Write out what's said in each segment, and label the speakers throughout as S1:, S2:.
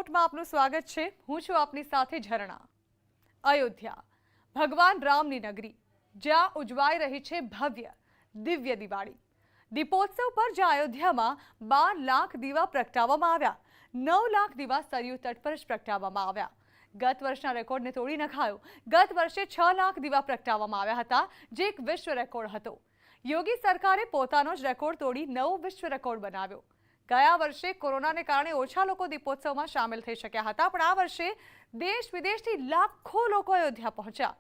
S1: રિપોર્ટમાં આપનું સ્વાગત છે। હું છું આપની સાથે ઝરણા। અયોધ્યા ભગવાન રામની નગરી, જ્યાં ઉજવાઈ રહી છે ભવ્ય દિવ્ય દિવાળી। દીપોત્સવ પર જ્યાં અયોધ્યામાં 12 લાખ દીવા પ્રગટાવવામાં આવ્યા, 9 લાખ દીવા સરયુ તટ પર જ પ્રગટાવવામાં આવ્યા। ગત વર્ષના રેકોર્ડને તોડી નખાયો। ગત વર્ષે 6 લાખ દીવા પ્રગટાવવામાં આવ્યા હતા, જે એક વિશ્વ રેકોર્ડ હતો। યોગી સરકારે પોતાનો જ રેકોર્ડ તોડી નવો વિશ્વ રેકોર્ડ બનાવ્યો। ગયા વર્ષે કોરોનાને કારણે ઓછા લોકો દીપોત્સવમાં સામેલ થઈ શક્યા હતા, પણ આ વર્ષે દેશ વિદેશથી લાખો લોકો અયોધ્યા પહોંચ્યા।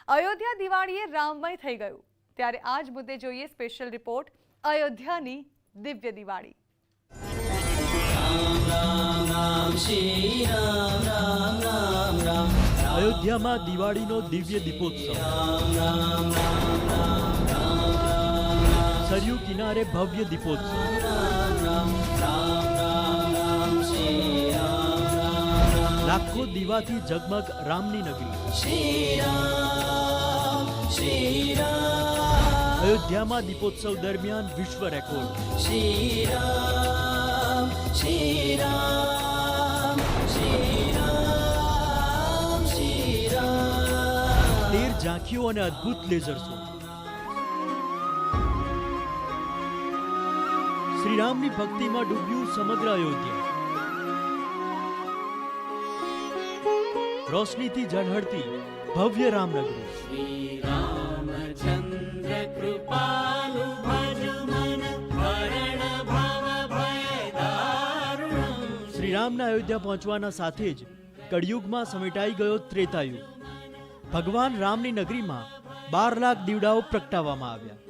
S1: અયોધ્યા દિવાળીએ રામમય થઈ ગયું, ત્યારે આ જ મુદ્દે જોઈએ સ્પેશિયલ રિપોર્ટ અયોધ્યાની દિવ્ય દિવાળી।
S2: અયોધ્યામાં દિવાળીનો દિવ્ય દીપોત્સવ, સરયુ કિનારે ભવ્ય દીપોત્સવ, લાખો દીવાથી ઝગમગ રામની નગરી। અયોધ્યામાં દીપોત્સવ દરમિયાન વિશ્વ રેકોર્ડ। 13 ઝાંખીઓ અને અદ્ભુત લેઝર શો। શ્રીરામની ભક્તિમાં ડૂબ્યું સમગ્ર અયોધ્યા। રોશનીથી ઝળહળતી ભવ્ય રામનગરી। શ્રીરામના અયોધ્યા પહોંચવાના સાથે જ કળિયુગમાં સમેટાઈ ગયો ત્રેતાયુગ। ભગવાન રામની નગરીમાં 12 લાખ દીવડાઓ પ્રગટાવવામાં આવ્યા।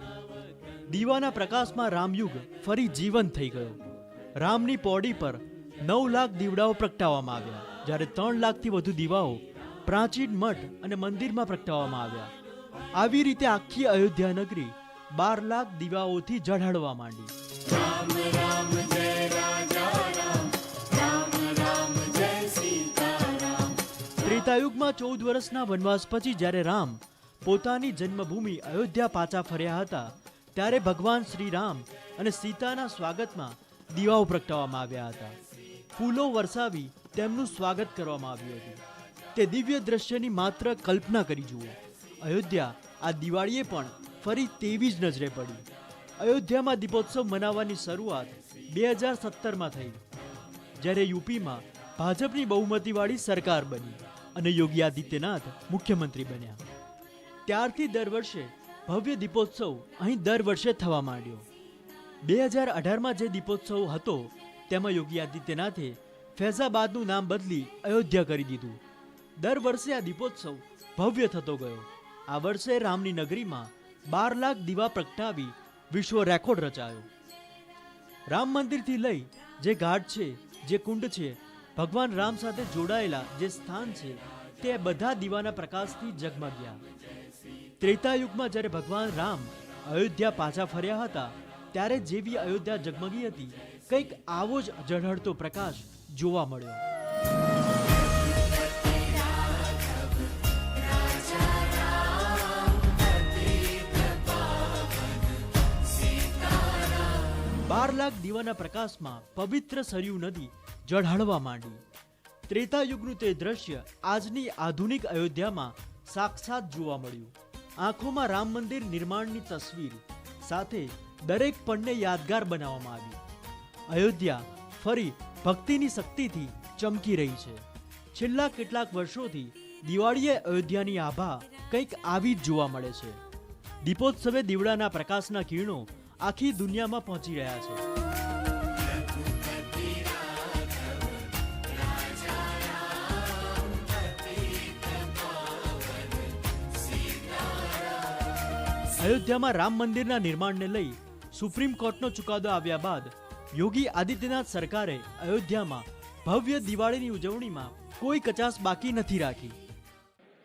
S2: દીવાના પ્રકાશમાં રામયુગ ફરી જીવંત થઈ ગયો। રામની પૌડી પર 9 લાખ દીવડાઓ પ્રગટાવવામાં આવ્યા, જ્યારે 3 લાખથી વધુ દીવાઓ પ્રાચીન મઠ અને મંદિરમાં પ્રગટાવવામાં આવ્યા। આવી રીતે આખી અયોધ્યા નગરી 12 લાખ દીવાઓથી ઝળહળવા માંડી। ત્રેતાયુગમાં 14 વર્ષના વનવાસ પછી જ્યારે રામ પોતાની જન્મભૂમિ અયોધ્યા પાછા ફર્યા હતા, ત્યારે ભગવાન શ્રી રામ અને સીતાના સ્વાગતમાં દીવાઓ પ્રગટાવવામાં આવ્યા હતા। ફૂલો વરસાવી તેમનું સ્વાગત કરવામાં આવ્યું હતું। તે દિવ્ય દ્રશ્યની માત્ર કલ્પના કરી જુઓ। અયોધ્યા આ દિવાળીએ પણ ફરી તેવી જ નજરે પડી। અયોધ્યામાં દીપોત્સવ મનાવવાની શરૂઆત 2017માં થઈ, જ્યારે યુપીમાં ભાજપની બહુમતીવાળી સરકાર બની અને યોગી આદિત્યનાથ મુખ્યમંત્રી બન્યા। ત્યારથી દર વર્ષે ભવ્ય દીપોત્સવ અહીં દર વર્ષે થવા માંડ્યો। 2018માં જે દીપોત્સવ હતો તેમાં યોગી આદિત્યનાથે ફૈઝાબાદનું નામ બદલી અયોધ્યા કરી દીધું। દર વર્ષે આ દીપોત્સવ ભવ્ય થતો ગયો। આ વર્ષે રામની નગરીમાં 12 લાખ દીવા પ્રગટાવી વિશ્વ રેકોર્ડ રચાયો। રામ મંદિરથી લઈ જે ઘાટ છે, જે કુંડ છે, ભગવાન રામ સાથે જોડાયેલા જે સ્થાન છે, તે બધા દીવાના પ્રકાશથી ઝગમગ્યા। ત્રેતાયુગમાં જ્યારે ભગવાન રામ અયોધ્યા પાછા ફર્યા હતા, ત્યારે જેવી અયોધ્યા ઝગમગી હતી, કંઈક આવો જ ઝળહળતો પ્રકાશ જોવા મળ્યો। 12 લાખ દીવાના પ્રકાશમાં પવિત્ર સરયુ નદી ઝળહળવા માંડી। ત્રેતાયુગનું તે દ્રશ્ય આજની આધુનિક અયોધ્યામાં સાક્ષાત જોવા મળ્યું। આંખોમાં રામ મંદિર નિર્માણની તસવીર સાથે દરેક પળને યાદગાર બનાવવામાં આવી। અયોધ્યા ફરી ભક્તિની શક્તિથી ચમકી રહી છે। છેલ્લા કેટલાક વર્ષોથી દિવાળીએ અયોધ્યાની આભા કંઈક આવી જ જોવા મળે છે। દીપોત્સવે દીવડાના પ્રકાશના કિરણો આખી દુનિયામાં પહોંચી રહ્યા છે। અયોધ્યામાં રામ મંદિરના નિર્માણને લઈ સુપ્રીમ કોર્ટનો ચુકાદો આવ્યા બાદ યોગી આદિત્યનાથ સરકારે અયોધ્યામાં ભવ્ય દિવાળીની ઉજવણીમાં કોઈ કચાશ બાકી નથી રાખી।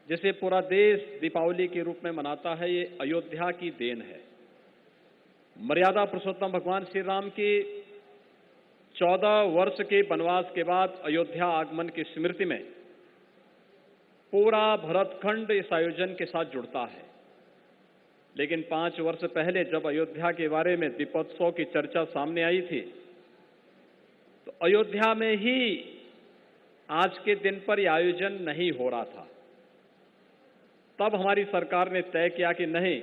S3: जैसे पूरा देश दीपावली के रूप में मनाता है, ये अयोध्या की देन है। मर्यादा पुरुषोत्तम भगवान श्री राम की 14 वर्ष के वनवास के बाद अयोध्या आगमन की स्मृति में पूरा भरतखंड इस आयोजन के साथ जुड़ता है। लेकिन 5 वर्ष पहले जब अयोध्या के बारे में दीपोत्सव की चर्चा सामने आई थी, तो अयोध्या में ही आज के दिन पर यह आयोजन नहीं हो रहा था। तब हमारी सरकार ने तय किया कि नहीं,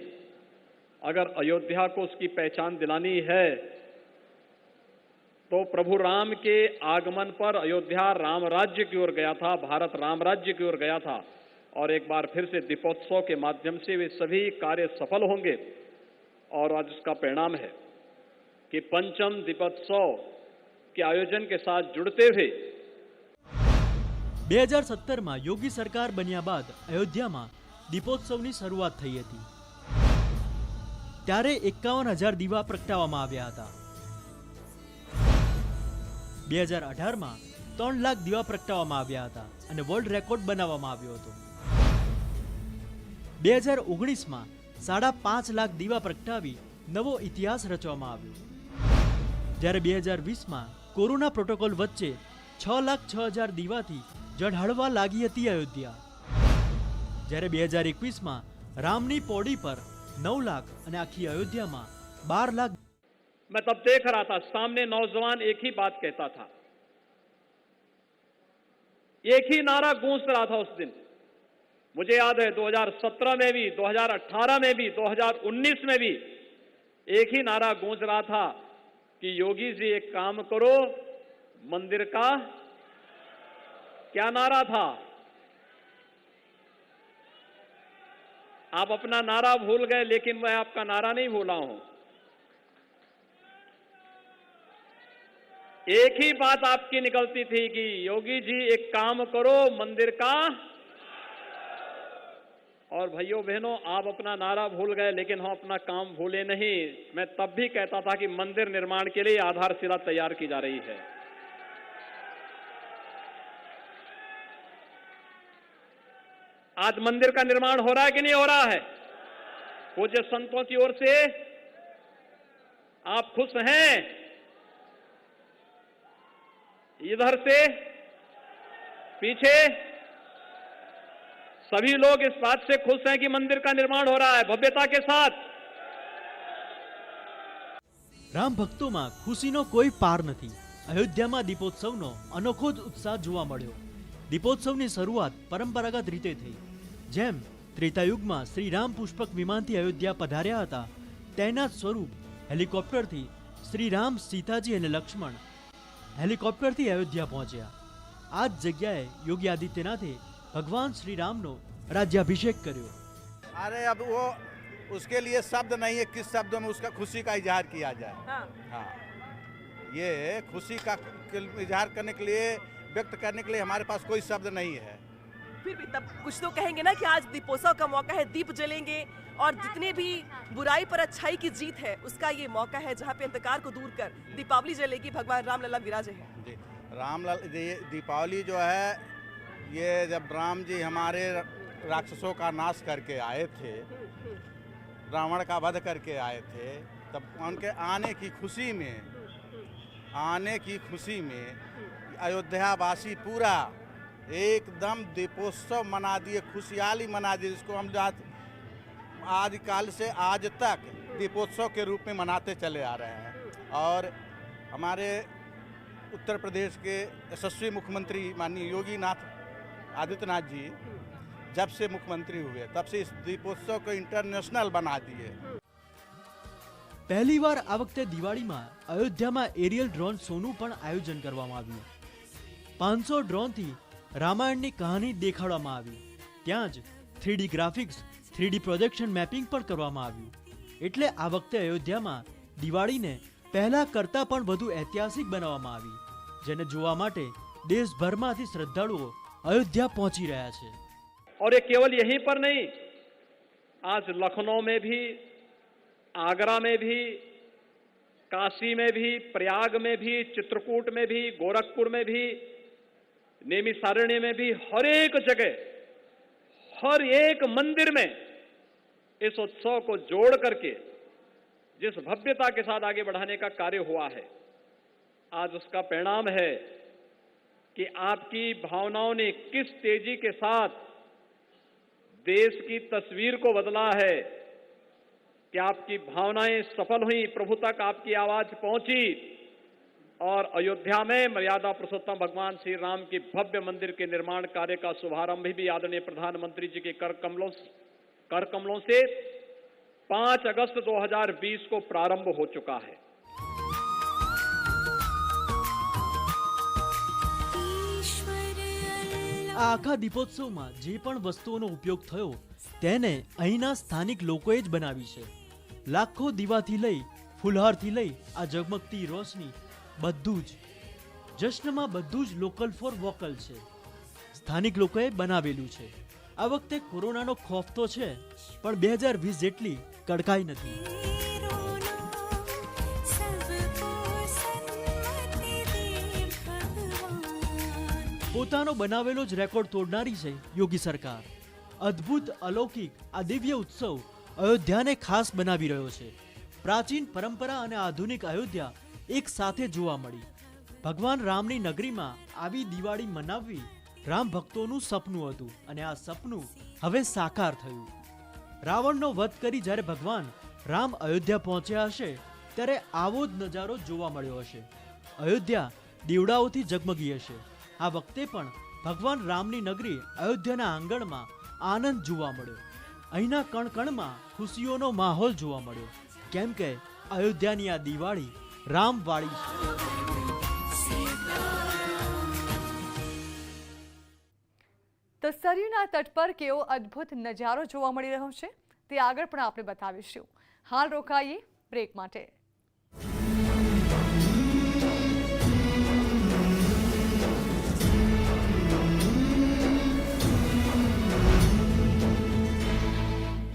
S3: अगर अयोध्या को उसकी पहचान दिलानी है तो प्रभु राम के आगमन पर अयोध्या राम राज्य की ओर गया था, भारत राम राज्य की ओर गया था, और एक बार फिर से दीपोत्सव के माध्यम से वे सभी कार्य सफल होंगे। और आज उसका परिणाम है कि पंचम दीपोत्सव के आयोजन के साथ जुड़ते हुए
S2: 2017 યોગી સરકાર બન્યા બાદ અયોધ્યામાં દીપોત્સવની શરૂઆત થઈ હતી। ત્યારે 51,000 દીવા પ્રગટાવવામાં આવ્યા હતા। 2018 3 લાખ દીવા પ્રગટાવવામાં આવ્યા હતા અને વર્લ્ડ રેકોર્ડ બનાવવામાં આવ્યો હતો। 2019 5.5 લાખ દીવા પ્રગટાવી નવો ઇતિહાસ રચવામાં આવ્યો। જ્યારે 2020 કોરોના પ્રોટોકોલ વચ્ચે 6,06,000 દીવાથી ઝળહળવા લાગી હતી અયોધ્યા। જ્યારે 2021 રામની પૌડી પર 9 લાખ અને આખી અયોધ્યામાં 12 લાખ।
S3: मैं तब देख रहा था, सामने नौजवान एक ही बात कहता था, एक ही नारा गूंज रहा था उस दिन। मुझे याद है 2017 में भी, 2018 में भी, 2019 में भी एक ही नारा गूंज रहा था कि योगी जी एक काम करो, मंदिर का क्या नारा था? आप अपना नारा भूल गए, लेकिन मैं आपका नारा नहीं भूला हूं। एक ही बात आपकी निकलती थी कि योगी जी एक काम करो, मंदिर का। और भाइयों बहनों, आप अपना नारा भूल गए, लेकिन हम अपना काम भूले नहीं। मैं तब भी कहता था कि मंदिर निर्माण के लिए आधारशिला तैयार की जा रही है। आज मंदिर का निर्माण हो रहा है कि नहीं हो रहा है? पूज्य संतों की ओर से आप खुश हैं? इधर से पीछे सभी लोग इस बात से खुश हैं कि मंदिर का निर्माण हो रहा है भव्यता के साथ।
S2: રામ ભક્તોમાં ખુશીનો કોઈ પાર નથી। અયોધ્યામાં દીપોત્સવનો અનોખો જ ઉત્સાહ જોવા મળ્યો। દીપોત્સવની શરૂઆત પરંપરાગત રીતે થઈ। જેમ ત્રેતાયુગમાં શ્રીરામ પુષ્પક વિમાનથી અયોધ્યા પધાર્યા હતા, તેના જ સ્વરૂપ હેલિકોપ્ટરથી શ્રીરામ, સીતાજી અને લક્ષ્મણ હેલિકોપ્ટરથી અયોધ્યા પહોંચ્યા। આ જ જગ્યાએ યોગી આદિત્યનાથે ભગવાન શ્રીરામનો રાજ્યાભિષેક કર્યો।
S4: अरे अब वो उसके लिए शब्द नहीं है, किस शब्दों में उसका खुशी का इजहार किया जाए। हाँ, ये खुशी का इजहार करने के लिए, व्यक्त करने के लिए हमारे पास कोई शब्द नहीं है।
S5: फिर भी तब कुछ तो कहेंगे ना कि आज दीपोत्सव का मौका है, दीप जलेंगे और जितने भी बुराई पर अच्छाई की जीत है उसका ये मौका है जहाँ पे अंधकार को दूर कर दीपावली जलेगी, भगवान राम लला विराजे हैं।
S4: जी, दीपावली जो है, ये जब राम जी हमारे राक्षसों का नाश करके आए थे, रावण का वध करके आए थे, तब उनके आने की खुशी में अयोध्यावासी पूरा एकदम दीपोत्सव मना दिए, खुशहाली मना दिए, जिसको हम आदिकाल से आज तक दीपोत्सव के रूप में मनाते चले आ रहे हैं। और हमारे उत्तर प्रदेश के यशस्वी मुख्यमंत्री माननीय योगी आदित्यनाथ जी जब से मुख्यमंत्री हुए तब से इस दीपोत्सव को इंटरनेशनल बना दिए।
S2: પહેલી વાર આ વખતે દિવાળીમાં અયોધ્યામાં એરિયલ ડ્રોન શોનું પણ આયોજન કરવામાં આવ્યું। 500 ડ્રોનથી રામાયણની કહાની દેખાડવામાં આવી। ત્યાં જ 3D graphics, 3D projection mapping પણ કરવામાં આવ્યું। એટલે આ વખતે અયોધ્યામાં દિવાળીને પહેલા કરતાં પણ વધુ ઐતિહાસિક બનાવવામાં આવી, જેને જોવા માટે દેશભરમાંથી શ્રદ્ધાળુઓ અયોધ્યા પહોંચી રહ્યા છે।
S3: और ये केवल यहीं पर नहीं, आज लखनऊ में भी, आगरा में भी, काशी में भी, प्रयाग में भी, चित्रकूट में भी, गोरखपुर में भी, नैमिषारण्य में भी, हर एक जगह, हर एक मंदिर में इस उत्सव को जोड़ करके जिस भव्यता के साथ आगे बढ़ाने का कार्य हुआ है, आज उसका परिणाम है कि आपकी भावनाओं ने किस तेजी के साथ देश की तस्वीर को बदला है, कि आपकी भावनाएं सफल हुई, प्रभु तक आपकी आवाज पहुंची और अयोध्या में मर्यादा पुरुषोत्तम भगवान श्री राम के भव्य मंदिर के निर्माण कार्य का शुभारंभ भी आदरणीय प्रधानमंत्री जी के कर कमलों से 5 अगस्त 2020 को प्रारंभ हो चुका है।
S2: આ આખા દીપોત્સવમાં જે પણ વસ્તુઓનો ઉપયોગ થયો તેને અહીંના સ્થાનિક લોકોએ જ બનાવી છે. લાખો દીવાથી લઈ ફુલહારથી લઈ આ ઝગમગતી રોશની બધું જ જશ્નમાં બધું જ લોકલ ફોર વોકલ છે. સ્થાનિક લોકોએ બનાવેલું છે. આ વખતે કોરોનાનો ખોફ તો છે પણ 2020 જેટલી કડકાઈ નથી. પોતાનો બનાવેલો જ રેકોર્ડ તોડનારી છે યોગી સરકાર. અદ્ભુત અલૌકિક આ દિવ્ય ઉત્સવ અયોધ્યાને ખાસ બનાવી રહ્યો છે. પ્રાચીન પરંપરા અને આધુનિક અયોધ્યા એક સાથે જોવા મળી. ભગવાન રામની નગરીમાં આવી દિવાળી મનાવવી રામ ભક્તોનું સપનું હતું અને આ સપનું હવે સાકાર થયું. રાવણનો વધ કરી જ્યારે ભગવાન રામ અયોધ્યા પહોંચ્યા હશે ત્યારે આવો જ નજારો જોવા મળ્યો હશે. અયોધ્યા દીવડાઓથી જગમગી હશે. આ વખતે પણ ભગવાન રામની નગરી અયોધ્યાના આંગણમાં આનંદ જોવા મળ્યો. અહીંના કણકણમાં ખુશીઓનો માહોલ જોવા મળ્યો કેમ કે અયોધ્યાની આ દિવાળી રામવાળી છે.
S1: તો સરયુના તટ પર કેવો અદ્ભુત નજારો જોવા મળી રહ્યો છે તે આગળ પણ આપણે બતાવીશું. હાલ રોકાઈએ બ્રેક માટે.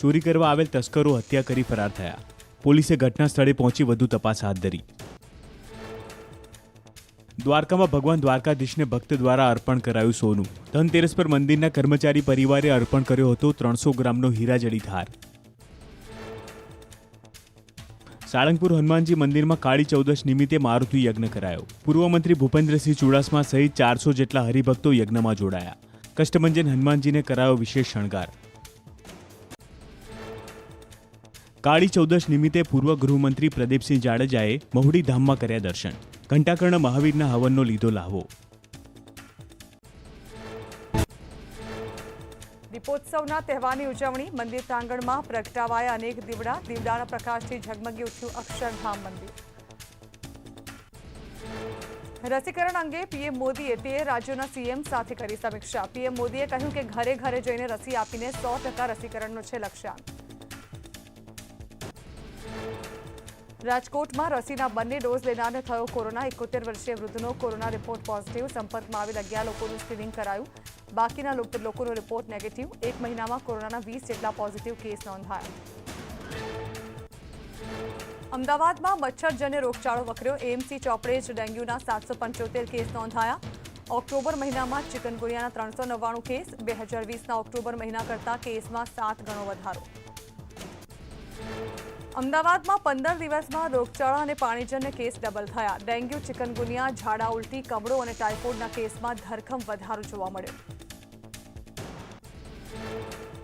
S6: ચોરી કરવા આવેલ તસ્કરો હત્યા કરી ફરાર થયા. પોલીસે ઘટના સ્થળે પહોંચી વધુ તપાસ હાથ ધરી. દ્વારકામાં ભગવાન દ્વારકાધીશને ભક્ત દ્વારા અર્પણ કરાયું સોનું. ધનતેરસ પર મંદિરના કર્મચારી પરિવારે અર્પણ કર્યો હતો 300 ગ્રામનો હીરાજડિત હાર. સાળંગપુર હનુમાનજી મંદિરમાં કાળી ચૌદશ નિમિત્તે મારુતિ યજ્ઞ કરાયો. પૂર્વ મંત્રી ભૂપેન્દ્રસિંહ ચુડાસમા સહિત 400 જેટલા હરિભક્તો યજ્ઞમાં જોડાયા. કષ્ટભંજન હનુમાનજીને કરાયો વિશેષ શણગાર. કાળી ચૌદશ નિમિત્તે પૂર્વ ગૃહમંત્રી પ્રદીપસિંહ જાડેજાએ મહુડી ધામમાં કર્યા દર્શન. ઘંટાકર્ણ મહાવીરના હવનનો લીધો લાહવો.
S1: દીપોત્સવના તહેવારની ઉજવણી. મંદિર પ્રાંગણમાં પ્રગટાવાયા અનેક દીવડા. દીવડાના પ્રકાશથી ઝગમગી ઉઠ્યું અક્ષરધામ મંદિર. રસીકરણ અંગે પીએમ મોદીએ 13 રાજ્યોના સીએમ સાથે કરી સમીક્ષા. પીએમ મોદીએ કહ્યું કે ઘરે ઘરે જઈને રસી આપીને 100% રસીકરણનો છે લક્ષ્યાંક. રાજકોટમાં રસીના બંને ડોઝ લેનારને થયો કોરોના. 71 વર્ષીય વૃદ્ધનો કોરોના રિપોર્ટ પોઝિટિવ. સંપર્કમાં આવેલ 11 લોકોનું સ્ક્રીનિંગ કરાયું. બાકીના લોકોનો રિપોર્ટ નેગેટિવ. એક મહિનામાં કોરોનાના 20 જેટલા પોઝિટિવ કેસ નોંધાયા. અમદાવાદમાં મચ્છરજન્ય રોગચાળો વકર્યો. એએમસી ચોપડે જ ડેન્ગ્યુના 775 કેસ નોંધાયા. ઓક્ટોબર મહિનામાં ચિકનગુનિયાના 399 કેસ. 2020ના ઓક્ટોબર મહિના કરતાં કેસમાં 7 ગણો વધારો. અમદાવાદમાં 15 દિવસમાં રોગચાળા અને પાણીજન્ય કેસ ડબલ થયા. ડેન્ગ્યુ, ચિકનગુનિયા, ઝાડા ઉલટી, કમળો અને ટાઇફોઇડના કેસમાં ધરખમ વધારો જોવા મળ્યો.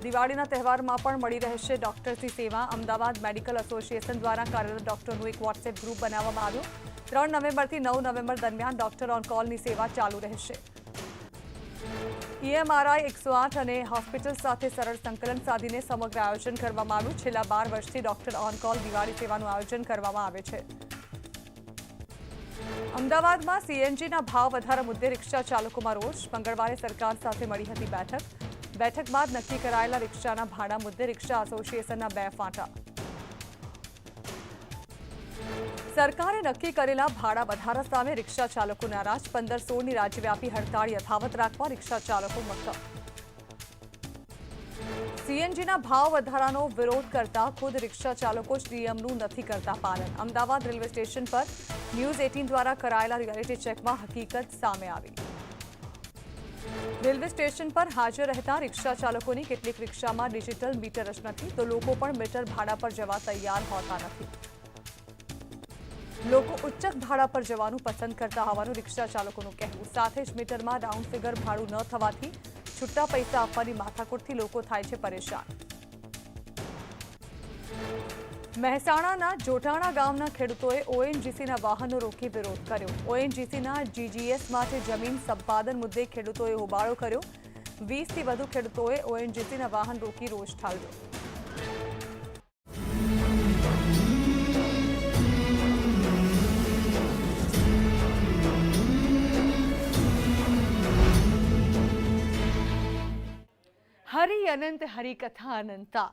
S1: દિવાળીના તહેવારમાં પણ મળી રહેશે ડોક્ટર્સની સેવા. અમદાવાદ મેડિકલ એસોસિએશન દ્વારા કાર્યરત ડોક્ટરનું એક વોટ્સએપ ગ્રુપ બનાવવામાં આવ્યું. 3 નવેમ્બરથી 9 નવેમ્બર દરમિયાન ડોક્ટર ઓન કોલની સેવા ચાલુ રહેશે. ઈએમઆરઆઈ 108 અને હોસ્પિટલ સાથે સરળ સંકલન સાધીને સમગ્ર આયોજન કરવામાં આવ્યું. છેલ્લા 12 વર્ષથી ડોક્ટર ઓન કોલ દિવાળી સેવાનું આયોજન કરવામાં આવે છે. અમદાવાદમાં સીએનજીના ભાવ વધારા મુદ્દે રિક્ષા ચાલકોમાં રોષ. મંગળવારે સરકાર સાથે મળી હતી બેઠક. બેઠક બાદ નક્કી કરાયેલા રિક્ષાના ભાડા મુદ્દે રિક્ષા એસોસિએશનના 2 ફાંટા. સરકારે નક્કી કરેલા ભાડા વધારા સામે રિક્ષા ચાલકો નારાજ. 15-16ની રાજ્યવ્યાપી હડતાળ યથાવત રાખવા રિક્ષા ચાલકો મક્કમ. સીએનજીના ભાવ વધારાનો વિરોધ કરતા ખુદ રિક્ષા ચાલકો જ નિયમનું નથી કરતા પાલન. અમદાવાદ રેલવે સ્ટેશન પર ન્યૂઝ 18 દ્વારા કરાયેલા રિયાલિટી ચેકમાં હકીકત સામે આવી. રેલવે સ્ટેશન પર હાજર રહેતા રિક્ષા ચાલકોની કેટલીક રિક્ષામાં ડિજિટલ મીટર જ નથી તો લોકો પણ મીટર ભાડા પર જવા તૈયાર હોતા નથી. લોકો ઉચ્ચક ભાડા પર જવાનું પસંદ કરતા હોવાનું રિક્ષા ચાલકોનું કહેવું. સાથે જ મીટરમાં રાઉન્ડ ફિગર ભાડું ન થવાથી છૂટા પૈસા આપવાની માથાકૂટથી લોકો થાય છે પરેશાન. મહેસાણાના જોટાણા ગામના ખેડૂતોએ ઓએનજીસીના વાહનો રોકી વિરોધ કર્યો. ઓએનજીસીના જીજીએસ માટે જમીન સંપાદન મુદ્દે ખેડૂતોએ હોબાળો કર્યો. 20થી વધુ ખેડૂતોએ ઓએનજીસીના વાહન રોકી રોષ ઠાલવ્યો. હરિ અનંત હરિકથા અનંતા.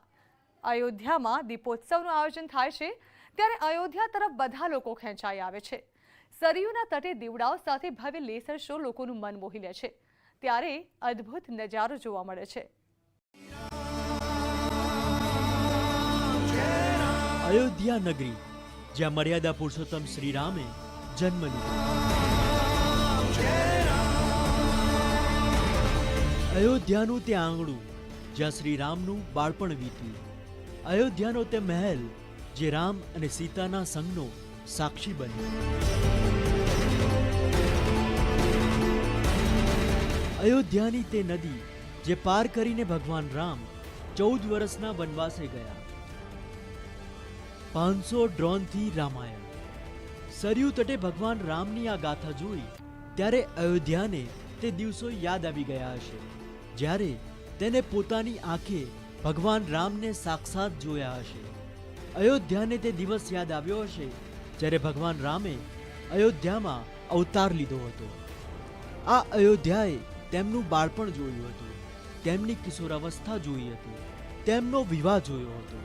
S1: અયોધ્યામાં દીપોત્સવનું આયોજન થાય છે ત્યારે અયોધ્યા તરફ બધા લોકો ખેંચાઈ આવે છે. સરયુના તટે દીવડાઓ સાથે ભવ્ય લેસર શો લોકોનું મન મોહી લે છે. ત્યારે અદ્ભુત નજારો જોવા મળે છે.
S2: અયોધ્યા નગરી, જ્યાં મર્યાદા પુરુષોત્તમ શ્રીરામે જન્મ લીધો. અયોધ્યાનું તે આંગણું, જ્યાં શ્રીરામનું બાળપણ વીત્યું. અયોધ્યાનો તે મહેલ, જે રામ અને સીતાના સંગનો સાક્ષી બન્યો. અયોધ્યાની તે નદી, જે પાર કરીને ભગવાન રામ 14 વર્ષના વનવાસે ગયા. 500 ડ્રોનથી રામાયણ. સરયુ તટે ભગવાન રામની આ ગાથા જોઈ ત્યારે અયોધ્યાને તે દિવસો યાદ આવી ગયા હશે, જ્યારે તેને પોતાની આંખે ભગવાન રામને સાક્ષાત જોયા હશે. અયોધ્યાને તે દિવસ યાદ આવ્યો હશે જ્યારે ભગવાન રામે અયોધ્યામાં અવતાર લીધો હતો. આ અયોધ્યાએ તેમનું બાળપણ જોયું હતું, તેમની કિશોરાવસ્થા જોઈ હતી, તેમનો વિવાહ જોયો હતો.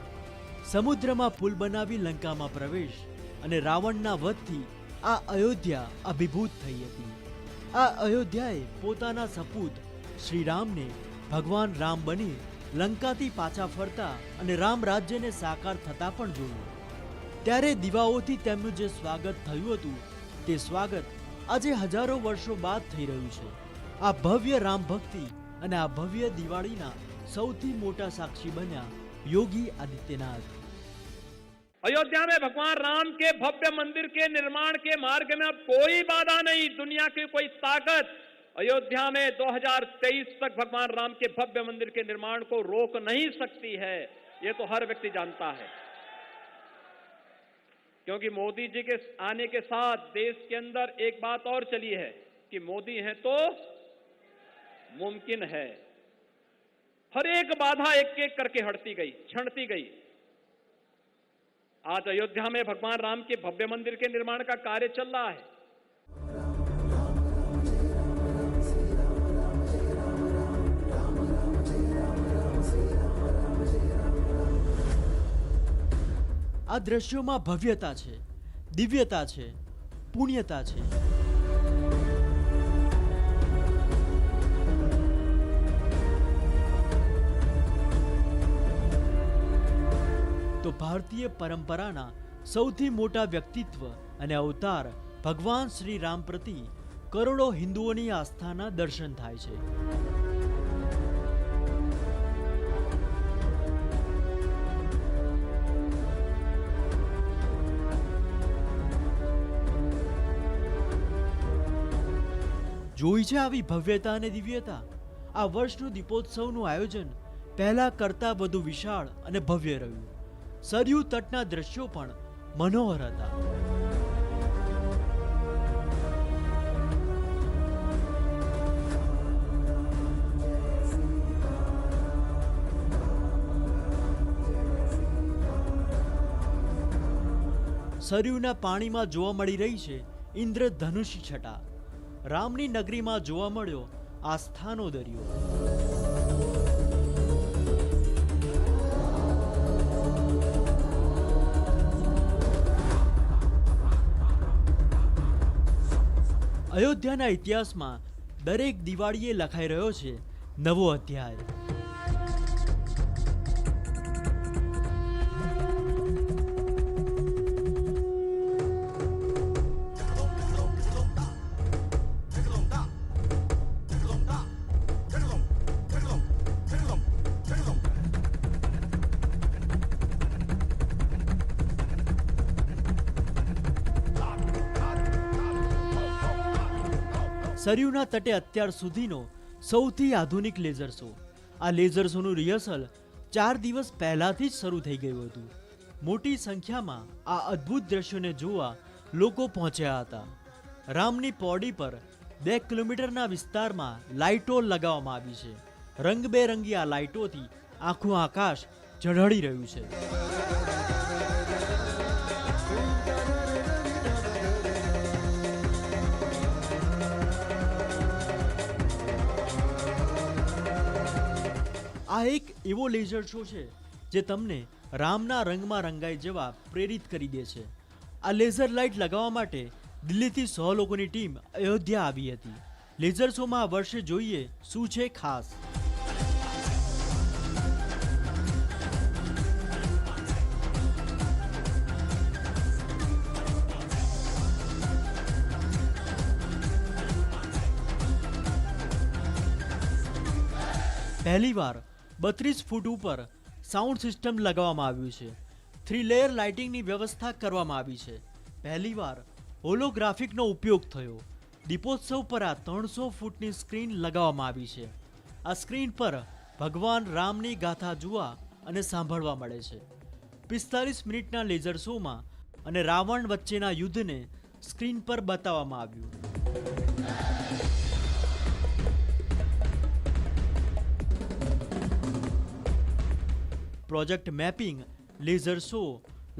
S2: સમુદ્રમાં પુલ બનાવી લંકામાં પ્રવેશ અને રાવણના વધથી આ અયોધ્યા અભિભૂત થઈ હતી. આ અયોધ્યાએ પોતાના સપૂત શ્રીરામને ભગવાન રામ બની લંકાથી પાછા ફરતા અને રામ રાજ્યને સાકાર થતા પણ જોયું. ત્યારે દીવાઓથી તેમનું જે સ્વાગત થયું હતું, તે સ્વાગત આજે હજારો વર્ષો બાદ થઈ રહ્યું છે. આ ભવ્ય રામ ભક્તિ અને આ ભવ્ય દિવાળીના સૌથી મોટા સાક્ષી બન્યા योगी आदित्यनाथ.
S3: अयोध्या में भगवान राम के भव्य मंदिर के निर्माण के मार्ग में अब कोई बाधा नहीं, दुनिया की कोई ताकत अयोध्या में 2023 तक भगवान राम के भव्य मंदिर के निर्माण को रोक नहीं सकती है. ये तो हर व्यक्ति जानता है, क्योंकि मोदी जी के आने के साथ देश के अंदर एक बात और चली है कि मोदी है तो मुमकिन है. हर एक बाधा एक एक करके हटती गई, छंटती गई. आज अयोध्या में भगवान राम के भव्य मंदिर के निर्माण का कार्य चल रहा है.
S2: આ દ્રશ્યોમાં ભવ્યતા છે, દિવ્યતા છે, પુણ્યતા છે. તો ભારતીય પરંપરાના સૌથી મોટા વ્યક્તિત્વ અને અવતાર ભગવાન શ્રી રામ પ્રતિ કરોડો હિન્દુઓની આસ્થાના દર્શન થાય છે. જોઈ છે આવી ભવ્યતા અને દિવ્યતા? આ વર્ષનું દીપોત્સવનું આયોજન પહેલા કરતા વધુ વિશાળ અને ભવ્ય રહ્યું. સરયુ તટના દ્રશ્યો પણ મનોહર હતા. સરયુના પાણીમાં જોવા મળી રહી છે ઇન્દ્રધનુષી છટા. રામની નગરીમાં જોવા મળ્યો આસ્થાનો દરિયો. અયોધ્યાના ઇતિહાસમાં દરેક દિવાળીએ લખાઈ રહ્યો છે નવો અધ્યાય. સરયુના તટે અત્યાર સુધીનો સૌથી આધુનિક લેઝર શો. આ લેઝર શોનું રિહર્સલ 4 દિવસ પહેલાથી જ શરૂ થઈ ગયું હતું. મોટી સંખ્યામાં આ અદ્ભુત દ્રશ્યોને જોવા લોકો પહોંચ્યા હતા. રામની પોડી પર 2 કિલોમીટરના વિસ્તારમાં લાઇટો લગાવવામાં આવી છે. રંગબેરંગી આ લાઇટોથી આખું આકાશ ઝળહળી રહ્યું છે. આ એક એવો લેઝર શો છે જે તમને રામના રંગમાં રંગાઈ જવા પ્રેરિત કરી દે છે. આ લેઝર લાઇટ લગાવવા માટે દિલ્હીથી 100 લોકોની ટીમ અયોધ્યા આવી હતી. લેઝર શોમાં આ વર્ષે જોઈએ શું છે ખાસ. પહેલીવાર 32 ફૂટ ઉપર સાઉન્ડ સિસ્ટમ લગાવવામાં આવ્યું છે. 3 લેયર લાઇટિંગની વ્યવસ્થા કરવામાં આવી છે. પહેલીવાર હોલોગ્રાફિકનો ઉપયોગ થયો. દીપોત્સવ પર આ 300 ફૂટની સ્ક્રીન લગાવવામાં આવી છે. આ સ્ક્રીન પર ભગવાન રામની ગાથા જોવા અને સાંભળવા મળે છે. 45 મિનિટના લેઝર શોમાં અને રાવણ વચ્ચેના યુદ્ધને સ્ક્રીન પર બતાવવામાં આવ્યું. Project mapping, laser show,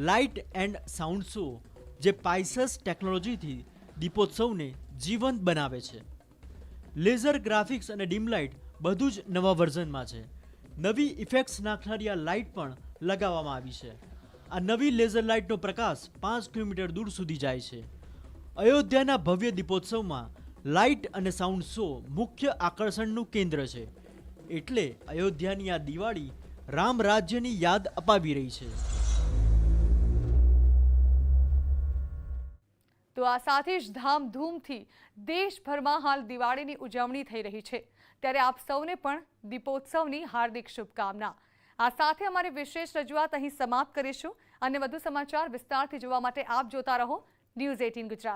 S2: light and sound show જે પાઇસસ ટેકનોલોજીથી દીપોત્સવને જીવંત બનાવે છે. લેઝર ગ્રાફિક્સ અને ડીમ લાઇટ બધું જ નવા વર્ઝનમાં છે. નવી ઇફેક્ટ્સ નાખનારી આ લાઇટ પણ લગાવવામાં આવી છે. આ નવી લેઝર લાઇટનો પ્રકાશ 5 કિલોમીટર દૂર સુધી જાય છે. અયોધ્યાના ભવ્ય દીપોત્સવમાં લાઇટ અને સાઉન્ડ શો મુખ્ય આકર્ષણનું કેન્દ્ર છે. એટલે અયોધ્યાની આ દિવાળી રામ રાજ્યની યાદ અપાવી રહી છે.
S1: તો આ સાથે જ ધામધૂમથી દેશભરમાં હાલ દિવાળીની ઉજવણી થઈ રહી છે. ત્યારે આપ સૌને પણ દીપોત્સવની હાર્દિક શુભકામના. આ સાથે અમારી વિશેષ રજૂઆત અહીં સમાપ્ત કરીશું અને વધુ સમાચાર વિસ્તારથી જોવા માટે આપ જોતા રહો ન્યૂઝ 18 ગુજરાત.